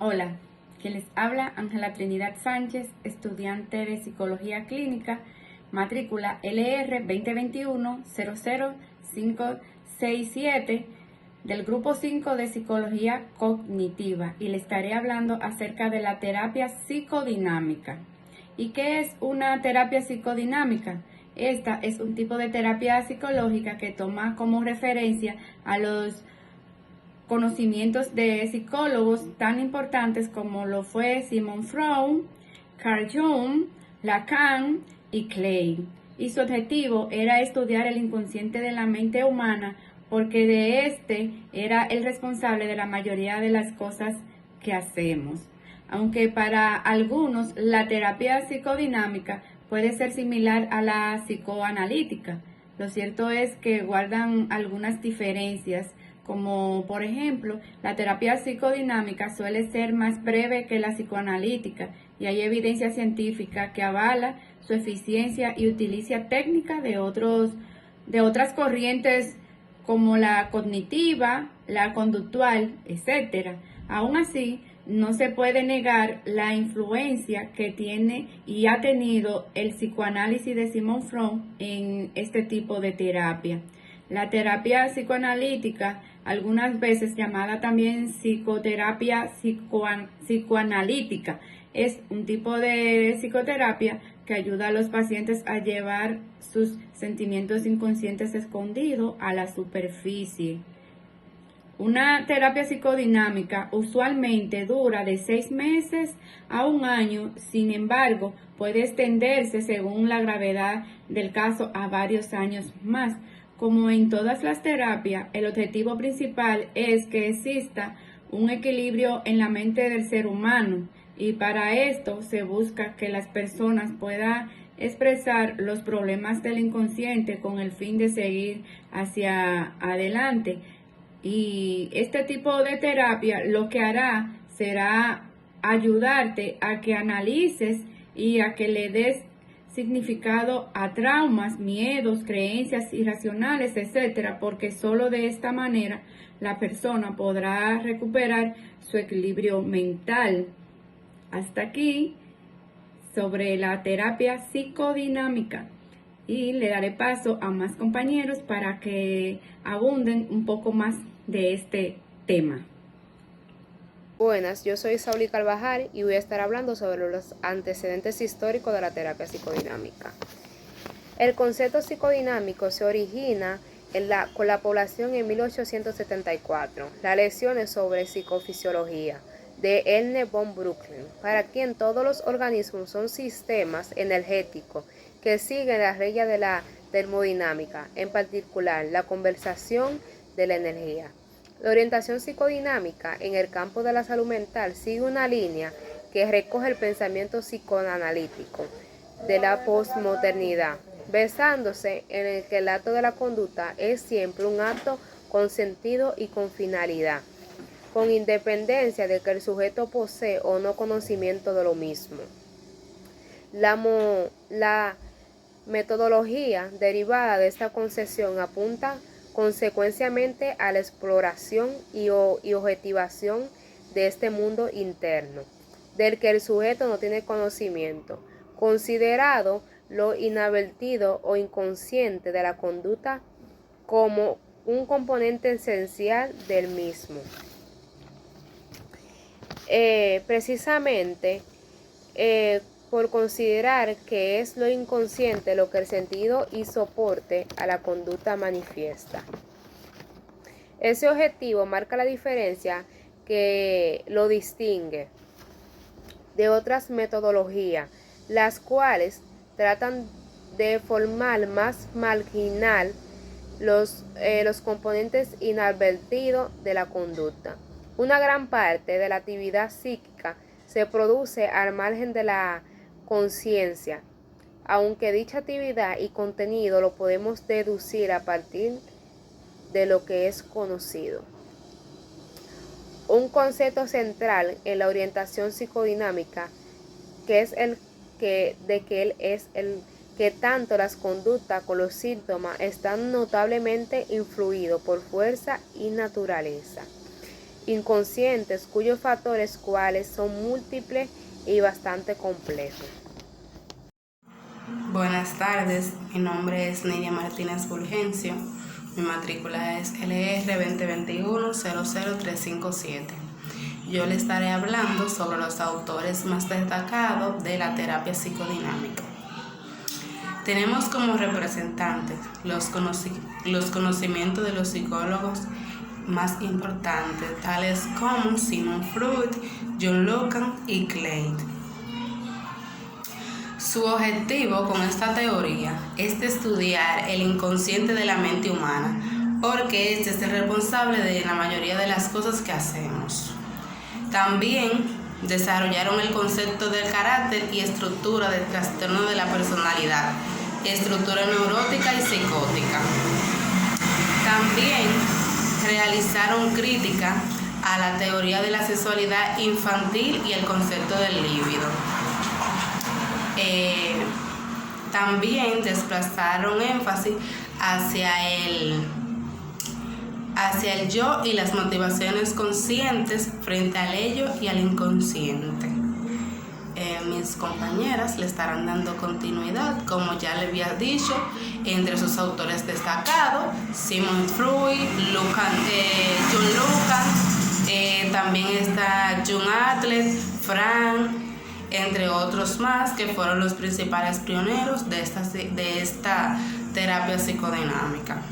Hola, quien les habla Ángela Trinidad Sánchez, estudiante de Psicología Clínica, matrícula LR 2021-00567 del Grupo 5 de Psicología Cognitiva, y le estaré hablando acerca de la terapia psicodinámica. ¿Y qué es una terapia psicodinámica? Esta es un tipo de terapia psicológica que toma como referencia a los conocimientos de psicólogos tan importantes como lo fue Sigmund Freud, Carl Jung, Lacan y Klein. Y su objetivo era estudiar el inconsciente de la mente humana, porque de este era el responsable de la mayoría de las cosas que hacemos. Aunque para algunos la terapia psicodinámica puede ser similar a la psicoanalítica, lo cierto es que guardan algunas diferencias, como por ejemplo, la terapia psicodinámica suele ser más breve que la psicoanalítica y hay evidencia científica que avala su eficiencia y utiliza técnicas de otras corrientes como la cognitiva, la conductual, etc. Aún así, no se puede negar la influencia que tiene y ha tenido el psicoanálisis de Sigmund Freud en este tipo de terapia. La terapia psicoanalítica, algunas veces llamada también psicoterapia psicoanalítica, es un tipo de psicoterapia que ayuda a los pacientes a llevar sus sentimientos inconscientes escondidos a la superficie. Una terapia psicodinámica usualmente dura de 6 meses a 1 año, sin embargo, puede extenderse según la gravedad del caso a varios años más. Como en todas las terapias, el objetivo principal es que exista un equilibrio en la mente del ser humano, y para esto se busca que las personas puedan expresar los problemas del inconsciente con el fin de seguir hacia adelante. Y este tipo de terapia lo que hará será ayudarte a que analices y a que le des significado a traumas, miedos, creencias irracionales, etcétera, porque solo de esta manera la persona podrá recuperar su equilibrio mental. Hasta aquí sobre la terapia psicodinámica, y le daré paso a más compañeros para que abunden un poco más de este tema. Buenas, yo soy Sauli Carvajal y voy a estar hablando sobre los antecedentes históricos de la terapia psicodinámica. El concepto psicodinámico se origina con la población en 1874, las lecciones sobre psicofisiología de Ernest von Brooklyn, para quien todos los organismos son sistemas energéticos que siguen las reglas de la termodinámica, en particular la conservación de la energía. La orientación psicodinámica en el campo de la salud mental sigue una línea que recoge el pensamiento psicoanalítico de la posmodernidad, basándose en el que el acto de la conducta es siempre un acto con sentido y con finalidad, con independencia de que el sujeto posee o no conocimiento de lo mismo. La metodología derivada de esta concepción apunta consecuencialmente a la exploración y objetivación de este mundo interno, del que el sujeto no tiene conocimiento, considerado lo inadvertido o inconsciente de la conducta como un componente esencial del mismo. Precisamente por considerar que es lo inconsciente lo que el sentido y soporte a la conducta manifiesta. Ese objetivo marca la diferencia que lo distingue de otras metodologías, las cuales tratan de formar más marginal los componentes inadvertidos de la conducta. Una gran parte de la actividad psíquica se produce al margen de la conciencia, aunque dicha actividad y contenido lo podemos deducir a partir de lo que es conocido. Un concepto central en la orientación psicodinámica que tanto las conductas como los síntomas están notablemente influidos por fuerza y naturaleza. inconscientes cuyos factores cuales son múltiples y bastante complejos. Buenas tardes, mi nombre es Nidia Martínez Fulgencio, mi matrícula es LR 2021-00357. Yo le estaré hablando sobre los autores más destacados de la terapia psicodinámica. Tenemos como representantes los conocimientos de los psicólogos más importantes, tales como Sigmund Freud, John Lacan y Klein. Su objetivo con esta teoría es de estudiar el inconsciente de la mente humana, porque este es el responsable de la mayoría de las cosas que hacemos. También desarrollaron el concepto del carácter y estructura del trastorno de la personalidad, estructura neurótica y psicótica. También realizaron crítica a la teoría de la sexualidad infantil y el concepto del líbido. También desplazaron énfasis hacia el yo y las motivaciones conscientes frente al ello y al inconsciente. Mis compañeras le estarán dando continuidad, como ya le había dicho, entre sus autores destacados, Sigmund Freud, John Lacan, también está Jung Adler, Frank, entre otros más, que fueron los principales pioneros de esta terapia psicodinámica.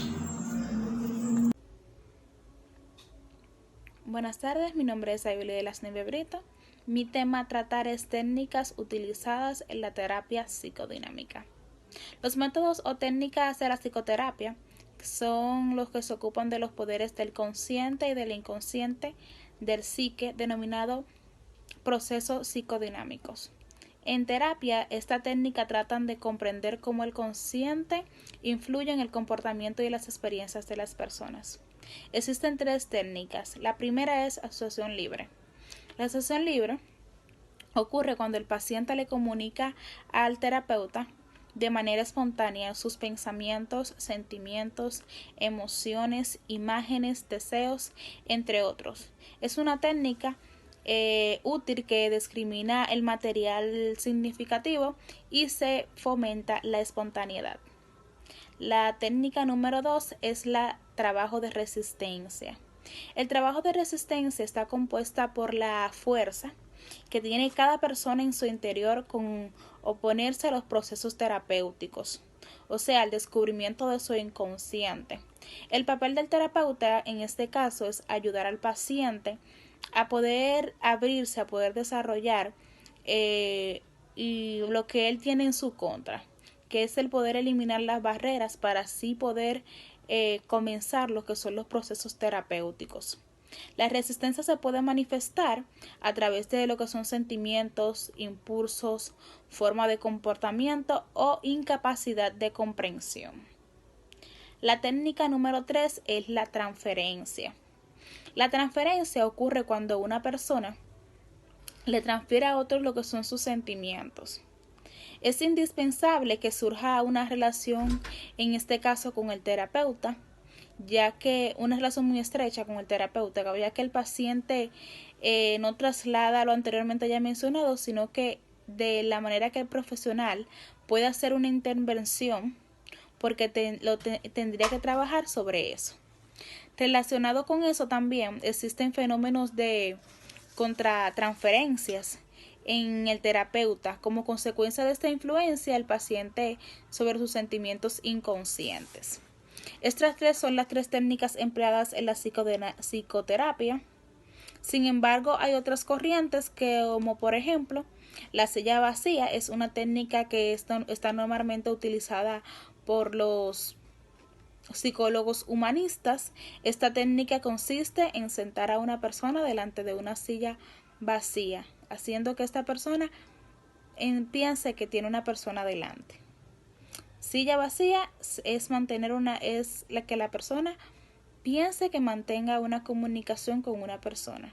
Buenas tardes, mi nombre es Aibeli de las Nieves Brito. Mi tema a tratar es técnicas utilizadas en la terapia psicodinámica. Los métodos o técnicas de la psicoterapia son los que se ocupan de los poderes del consciente y del inconsciente del psique, denominado procesos psicodinámicos. En terapia, esta técnica tratan de comprender cómo el consciente influye en el comportamiento y las experiencias de las personas. Existen tres técnicas. La primera es asociación libre. La asociación libre ocurre cuando el paciente le comunica al terapeuta de manera espontánea sus pensamientos, sentimientos, emociones, imágenes, deseos, entre otros. Es una técnica útil que discrimina el material significativo y se fomenta la espontaneidad. La técnica número 2 es el trabajo de resistencia. El trabajo de resistencia está compuesta por la fuerza que tiene cada persona en su interior con oponerse a los procesos terapéuticos, o sea, al descubrimiento de su inconsciente. El papel del terapeuta en este caso es ayudar al paciente a poder abrirse, a poder desarrollar y lo que él tiene en su contra, que es el poder eliminar las barreras para así poder comenzar lo que son los procesos terapéuticos. La resistencia se puede manifestar a través de lo que son sentimientos, impulsos, forma de comportamiento o incapacidad de comprensión. La técnica número 3 es la transferencia. La transferencia ocurre cuando una persona le transfiere a otro lo que son sus sentimientos. Es indispensable que surja una relación, en este caso con el terapeuta, ya que una relación muy estrecha con el terapeuta, ya que el paciente no traslada lo anteriormente ya mencionado, sino que de la manera que el profesional puede hacer una intervención, porque tendría que trabajar sobre eso. Relacionado con eso también existen fenómenos de contratransferencias en el terapeuta como consecuencia de esta influencia del paciente sobre sus sentimientos inconscientes. Estas tres son las tres técnicas empleadas en la psicoterapia. Sin embargo, hay otras corrientes como por ejemplo la silla vacía es una técnica que está normalmente utilizada por los psicólogos humanistas. Esta técnica consiste en sentar a una persona delante de una silla vacía, haciendo que esta persona piense que tiene una persona delante. Silla vacía es la que la persona piense que mantenga una comunicación con una persona.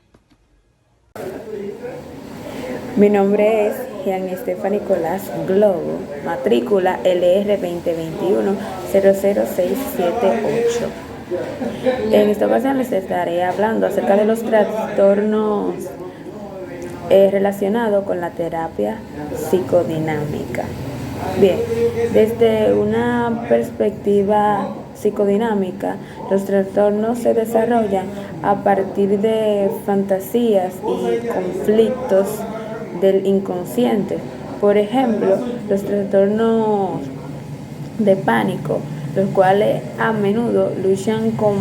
Mi nombre es Jean Estefany Nicolás Globo, matrícula LR 2021-00678. En esta ocasión les estaré hablando acerca de los trastornos relacionados con la terapia psicodinámica. Bien, desde una perspectiva psicodinámica, los trastornos se desarrollan a partir de fantasías y conflictos del inconsciente. Por ejemplo, los trastornos de pánico, los cuales a menudo luchan con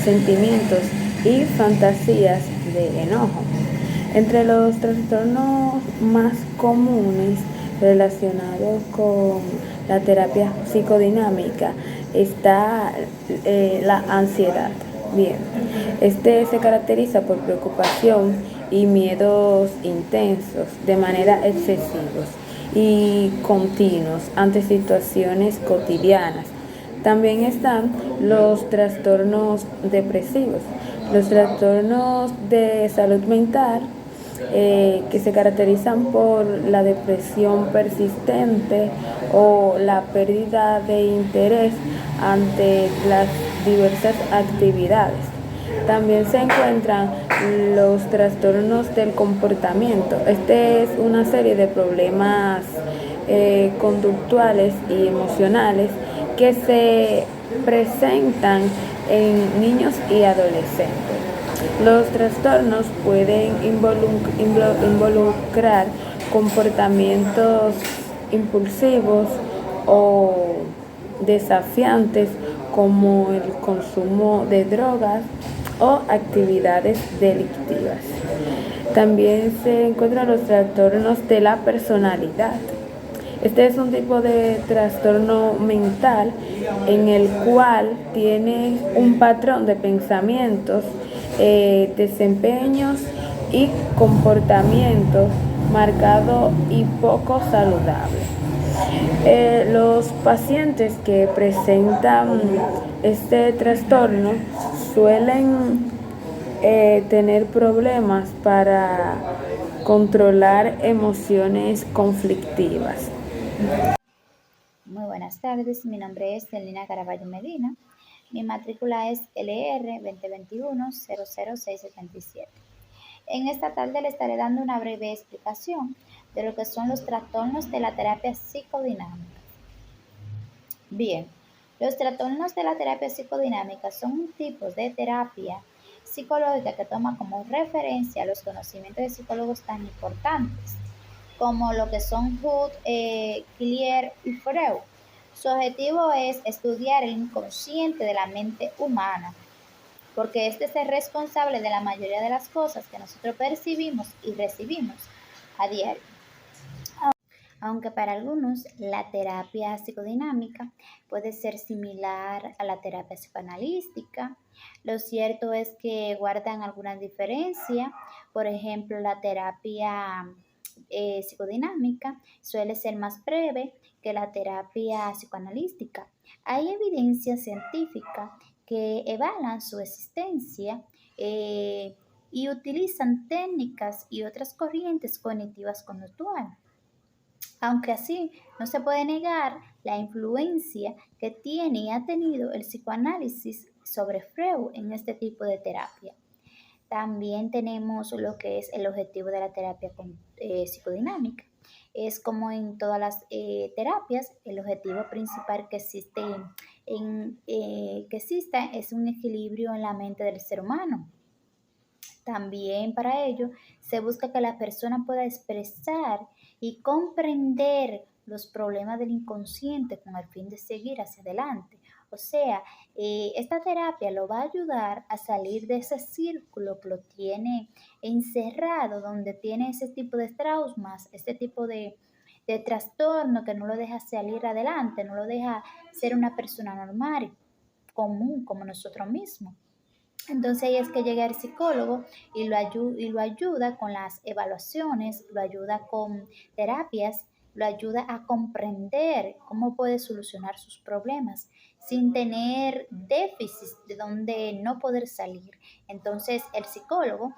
sentimientos y fantasías de enojo. Entre los trastornos más comunes relacionados con la terapia psicodinámica está la ansiedad. Bien, este se caracteriza por preocupación y miedos intensos de manera excesivos y continuos ante situaciones cotidianas. También están los trastornos depresivos, los trastornos de salud mental que se caracterizan por la depresión persistente o la pérdida de interés ante las diversas actividades. También se encuentran los trastornos del comportamiento. Este es una serie de problemas conductuales y emocionales que se presentan en niños y adolescentes. Los trastornos pueden involucrar comportamientos impulsivos o desafiantes como el consumo de drogas o actividades delictivas. También se encuentran los trastornos de la personalidad. Este es un tipo de trastorno mental en el cual tiene un patrón de pensamientos, desempeños y comportamientos marcado y poco saludable. Los pacientes que presentan este trastorno suelen tener problemas para controlar emociones conflictivas. Muy buenas tardes, mi nombre es Celina Caraballo Medina, mi matrícula es LR 2021-00677. En esta tarde le estaré dando una breve explicación de lo que son los trastornos de la terapia psicodinámica. Bien, los trastornos de la terapia psicodinámica son un tipo de terapia psicológica que toma como referencia los conocimientos de psicólogos tan importantes como lo que son Hood, Clear y Freud. Su objetivo es estudiar el inconsciente de la mente humana, porque este es el responsable de la mayoría de las cosas que nosotros percibimos y recibimos a diario. Aunque para algunos la terapia psicodinámica puede ser similar a la terapia psicoanalítica, lo cierto es que guardan alguna diferencia. Por ejemplo, la terapia psicodinámica suele ser más breve que la terapia psicoanalítica. Hay evidencia científica que evaluan su existencia y utilizan técnicas y otras corrientes cognitivas conductuales. Aunque así, no se puede negar la influencia que tiene y ha tenido el psicoanálisis sobre Freud en este tipo de terapia. También tenemos lo que es el objetivo de la terapia psicodinámica. Es como en todas las terapias, el objetivo principal que exista es un equilibrio en la mente del ser humano. También para ello se busca que la persona pueda expresar y comprender los problemas del inconsciente con el fin de seguir hacia adelante. O sea, esta terapia lo va a ayudar a salir de ese círculo que lo tiene encerrado, donde tiene ese tipo de traumas, este tipo de trastorno que no lo deja salir adelante, no lo deja ser una persona normal, común como nosotros mismos. Entonces ahí es que llega el psicólogo y lo ayuda con las evaluaciones, lo ayuda con terapias, lo ayuda a comprender cómo puede solucionar sus problemas sin tener déficits de donde no poder salir. Entonces el psicólogo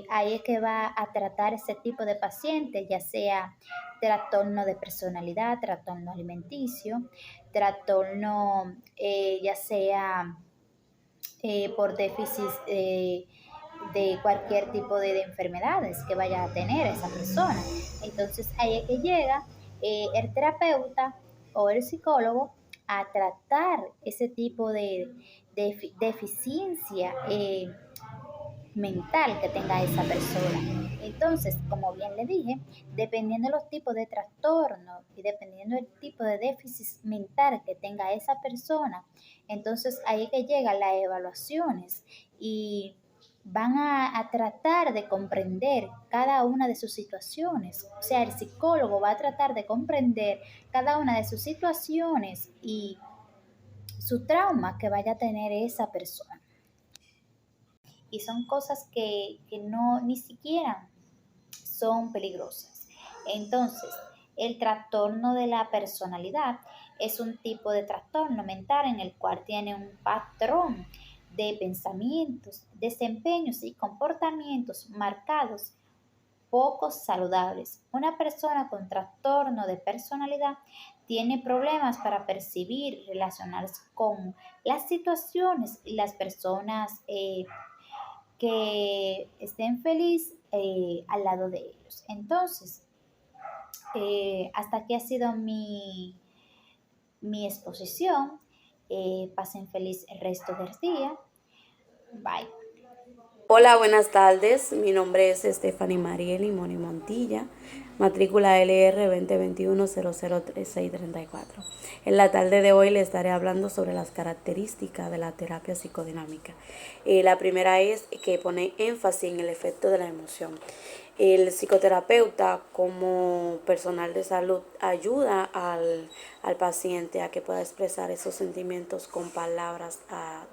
ahí es que va a tratar ese tipo de pacientes, ya sea trastorno de personalidad, trastorno alimenticio, trastorno ya sea por déficit de cualquier tipo de enfermedades que vaya a tener esa persona. Entonces ahí es que llega el terapeuta o el psicólogo a tratar ese tipo de deficiencia mental que tenga esa persona. Entonces, como bien le dije, dependiendo de los tipos de trastornos y dependiendo del tipo de déficit mental que tenga esa persona, entonces ahí es que llegan las evaluaciones y van a tratar de comprender cada una de sus situaciones. O sea, el psicólogo va a tratar de comprender cada una de sus situaciones y su trauma que vaya a tener esa persona. Y son cosas que no ni siquiera son peligrosas. Entonces, el trastorno de la personalidad es un tipo de trastorno mental en el cual tiene un patrón de pensamientos, desempeños y comportamientos marcados poco saludables. Una persona con trastorno de personalidad tiene problemas para percibir y relacionarse con las situaciones y las personas que estén felices al lado de ellos. Entonces, hasta aquí ha sido mi exposición. Pasen feliz el resto del día. Bye. Hola, buenas tardes. Mi nombre es Stephanie Marieli Moni Montilla, matrícula LR 2021-003634. En la tarde de hoy le estaré hablando sobre las características de la terapia psicodinámica. La primera es que pone énfasis en el efecto de la emoción. El psicoterapeuta como personal de salud ayuda al paciente a que pueda expresar esos sentimientos con palabras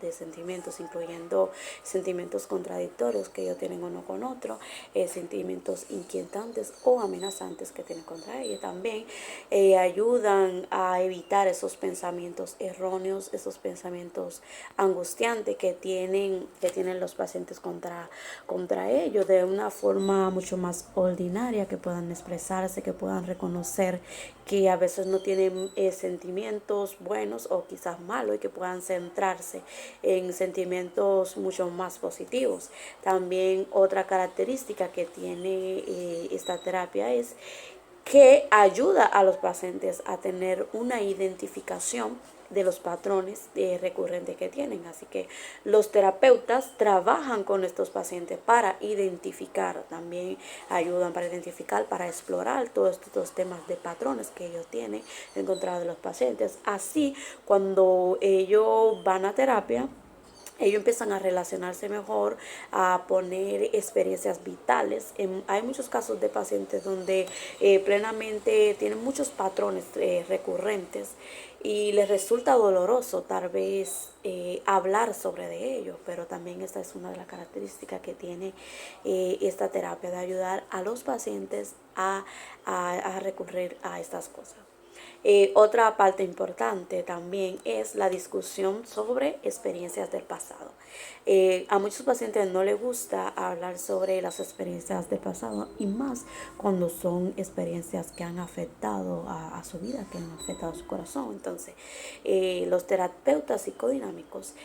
de sentimientos, incluyendo sentimientos contradictorios que ellos tienen uno con otro, sentimientos inquietantes o amenazantes que tienen contra ellos. También ayudan a evitar esos pensamientos erróneos, esos pensamientos angustiantes que tienen los pacientes contra ellos, de una forma mucho más ordinaria, que puedan expresarse, que puedan reconocer que a veces no tienen sentimientos buenos o quizás malos, y que puedan centrarse en sentimientos mucho más positivos. También otra característica que tiene esta terapia es que ayuda a los pacientes a tener una identificación de los patrones recurrentes que tienen. Así que los terapeutas trabajan con estos pacientes para identificar, también ayudan para identificar, para explorar todos estos temas de patrones que ellos tienen en contra de los pacientes. Así, cuando ellos van a terapia, ellos empiezan a relacionarse mejor, a poner experiencias vitales. Hay muchos casos de pacientes donde plenamente tienen muchos patrones recurrentes y les resulta doloroso tal vez hablar sobre de ellos, pero también esta es una de las características que tiene esta terapia, de ayudar a los pacientes a recurrir a estas cosas. Otra parte importante también es la discusión sobre experiencias del pasado. A muchos pacientes no les gusta hablar sobre las experiencias del pasado, y más cuando son experiencias que han afectado a su vida, que han afectado su corazón. Entonces, los terapeutas psicodinámicos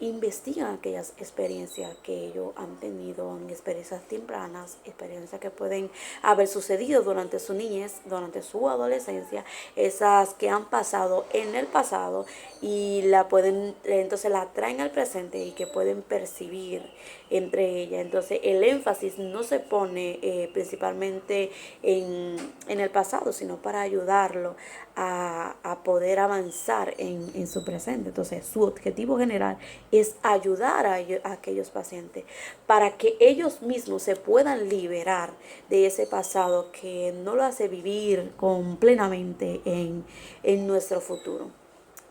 investigan aquellas experiencias que ellos han tenido, en experiencias tempranas, experiencias que pueden haber sucedido durante su niñez, durante su adolescencia, esas que han pasado en el pasado, y entonces la traen al presente y que pueden percibir entre ellas. Entonces el énfasis no se pone principalmente en el pasado, sino para ayudarlo a poder avanzar en su presente. Entonces su objetivo general es ayudar a aquellos pacientes para que ellos mismos se puedan liberar de ese pasado que no lo hace vivir plenamente en nuestro futuro.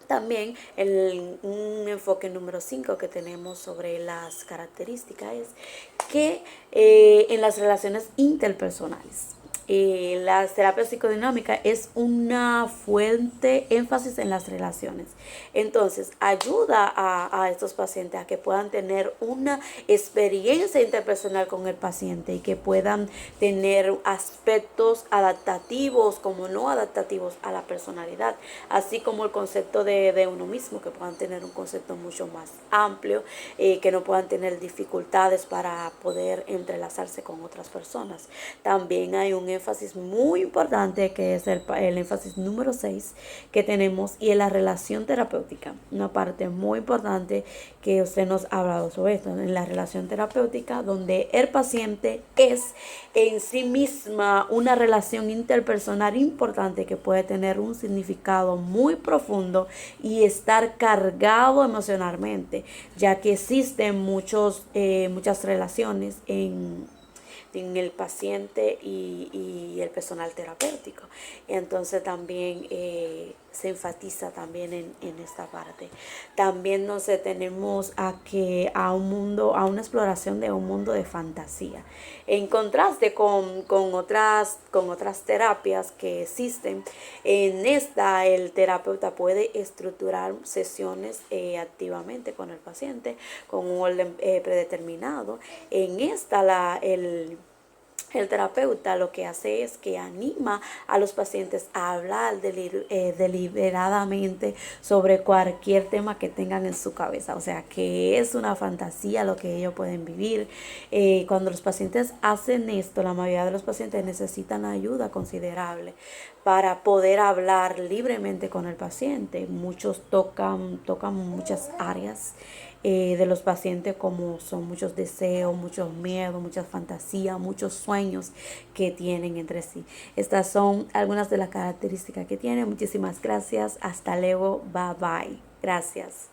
También un enfoque número 5 que tenemos sobre las características es que en las relaciones interpersonales, la terapia psicodinámica es una fuerte énfasis en las relaciones. Entonces, ayuda a estos pacientes a que puedan tener una experiencia interpersonal con el paciente y que puedan tener aspectos adaptativos como no adaptativos a la personalidad, así como el concepto de uno mismo, que puedan tener un concepto mucho más amplio, que no puedan tener dificultades para poder entrelazarse con otras personas. También hay un énfasis muy importante que es el énfasis número 6 que tenemos, y es la relación terapéutica. Una parte muy importante que usted nos ha hablado sobre esto, en la relación terapéutica, donde el paciente es en sí misma una relación interpersonal importante que puede tener un significado muy profundo y estar cargado emocionalmente, ya que existen muchas relaciones en el paciente y el personal terapéutico. Entonces también se enfatiza también en esta parte. También nos detenemos a una exploración de un mundo de fantasía, en contraste con otras terapias que existen. En esta, el terapeuta puede estructurar sesiones activamente con el paciente con un orden predeterminado. En esta, el terapeuta lo que hace es que anima a los pacientes a hablar deliberadamente sobre cualquier tema que tengan en su cabeza. O sea, que es una fantasía lo que ellos pueden vivir. Cuando los pacientes hacen esto, la mayoría de los pacientes necesitan ayuda considerable para poder hablar libremente con el paciente. Muchos tocan muchas áreas de los pacientes, como son muchos deseos, muchos miedos, muchas fantasías, muchos sueños que tienen entre sí. Estas son algunas de las características que tienen. Muchísimas gracias. Hasta luego. Bye bye. Gracias.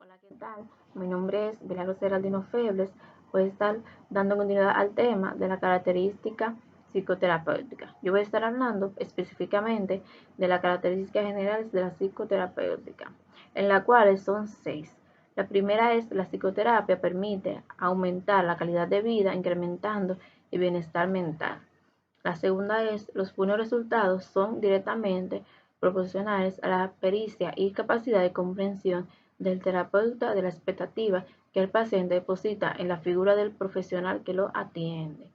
Hola, ¿qué tal? Mi nombre es Milagros Geraldino Febles. Voy a estar dando continuidad al tema de la característica psicoterapéutica. Yo voy a estar hablando específicamente de las características generales de la psicoterapéutica, en las cuales son 6. La primera es: la psicoterapia permite aumentar la calidad de vida, incrementando el bienestar mental. La segunda es: los buenos resultados son directamente proporcionales a la pericia y capacidad de comprensión del terapeuta de la expectativa que el paciente deposita en la figura del profesional que lo atiende.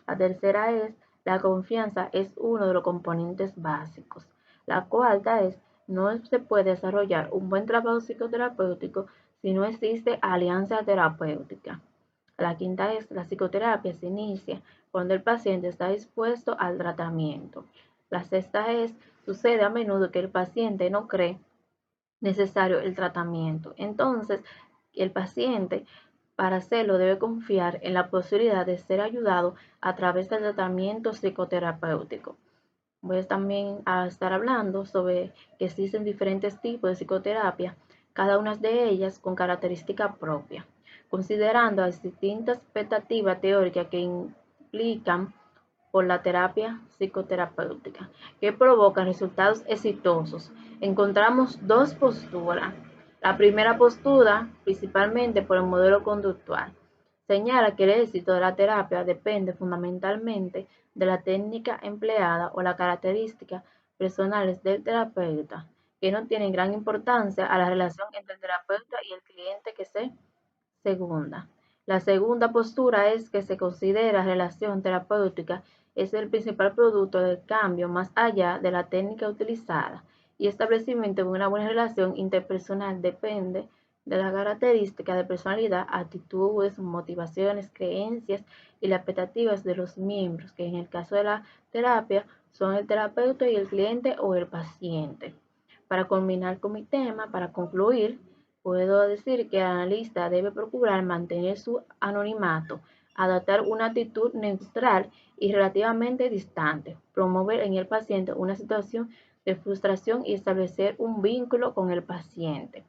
La tercera es: la confianza es uno de los componentes básicos. La cuarta es: no se puede desarrollar un buen trabajo psicoterapéutico si no existe alianza terapéutica. La quinta es: la psicoterapia se inicia cuando el paciente está dispuesto al tratamiento. La sexta es: sucede a menudo que el paciente no cree necesario el tratamiento. Entonces, el paciente, para hacerlo, debe confiar en la posibilidad de ser ayudado a través del tratamiento psicoterapéutico. Voy también a estar hablando sobre que existen diferentes tipos de psicoterapia, cada una de ellas con características propias, considerando las distintas expectativas teóricas que implican por la terapia psicoterapéutica, que provocan resultados exitosos. Encontramos dos posturas. La primera postura, principalmente por el modelo conductual, señala que el éxito de la terapia depende fundamentalmente de la técnica empleada o las características personales del terapeuta, que no tienen gran importancia a la relación entre el terapeuta y el cliente que se segunda. La segunda postura es que se considera relación terapéutica es el principal producto del cambio más allá de la técnica utilizada, y establecimiento de una buena relación interpersonal depende de las características de personalidad, actitudes, motivaciones, creencias y las expectativas de los miembros, que en el caso de la terapia son el terapeuta y el cliente o el paciente. Para culminar con mi tema, para concluir, puedo decir que el analista debe procurar mantener su anonimato, adoptar una actitud neutral y relativamente distante, promover en el paciente una situación de frustración y establecer un vínculo con el paciente.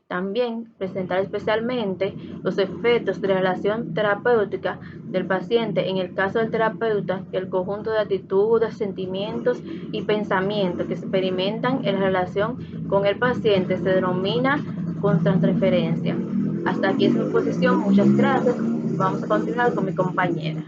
También presentar especialmente los efectos de la relación terapéutica del paciente en el caso del terapeuta, y el conjunto de actitudes, sentimientos y pensamientos que se experimentan en la relación con el paciente se denomina contrarreferencia. Hasta aquí es mi exposición. Muchas gracias. Vamos a continuar con mi compañera.